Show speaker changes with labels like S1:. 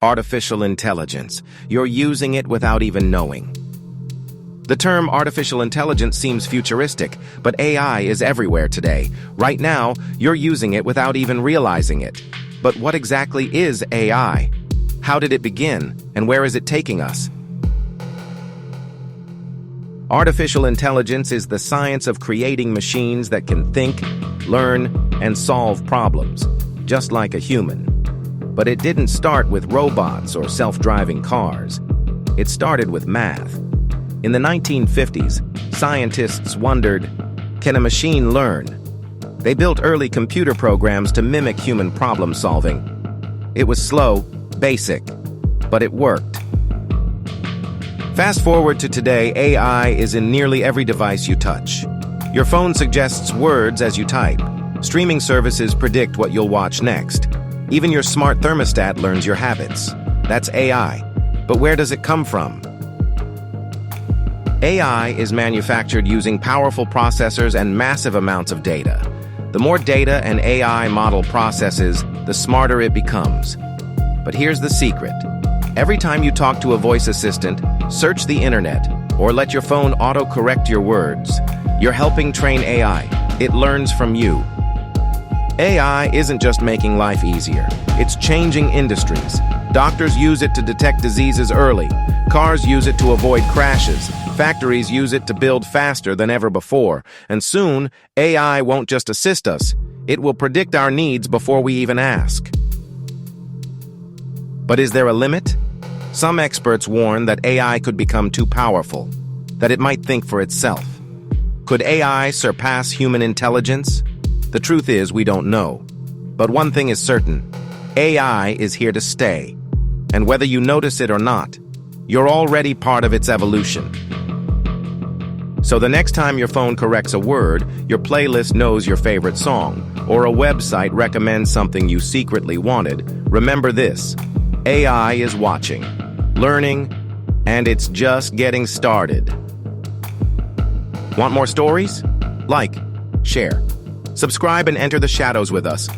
S1: Artificial intelligence. You're using it without even knowing. The term artificial intelligence seems futuristic, but AI is everywhere today. Right now, you're using it without even realizing it. But what exactly is AI? How did it begin, and where is it taking us? Artificial intelligence is the science of creating machines that can think, learn, and solve problems, just like a human. But it didn't start with robots or self-driving cars. It started with math. In the 1950s, scientists wondered, can a machine learn? They built early computer programs to mimic human problem-solving. It was slow, basic, but it worked. Fast forward to today, AI is in nearly every device you touch. Your phone suggests words as you type. Streaming services predict what you'll watch next. Even your smart thermostat learns your habits. That's AI. But where does it come from? AI is manufactured using powerful processors and massive amounts of data. The more data an AI model processes, the smarter it becomes. But here's the secret. Every time you talk to a voice assistant, search the internet, or let your phone auto-correct your words, you're helping train AI. It learns from you. AI isn't just making life easier. It's changing industries. Doctors use it to detect diseases early. Cars use it to avoid crashes. Factories use it to build faster than ever before. And soon, AI won't just assist us. It will predict our needs before we even ask. But is there a limit? Some experts warn that AI could become too powerful, that it might think for itself. Could AI surpass human intelligence? The truth is, we don't know. But one thing is certain. AI is here to stay. And whether you notice it or not, you're already part of its evolution. So the next time your phone corrects a word, your playlist knows your favorite song, or a website recommends something you secretly wanted, remember this. AI is watching, learning, and it's just getting started. Want more stories? Like, share, subscribe, and enter the shadows with us.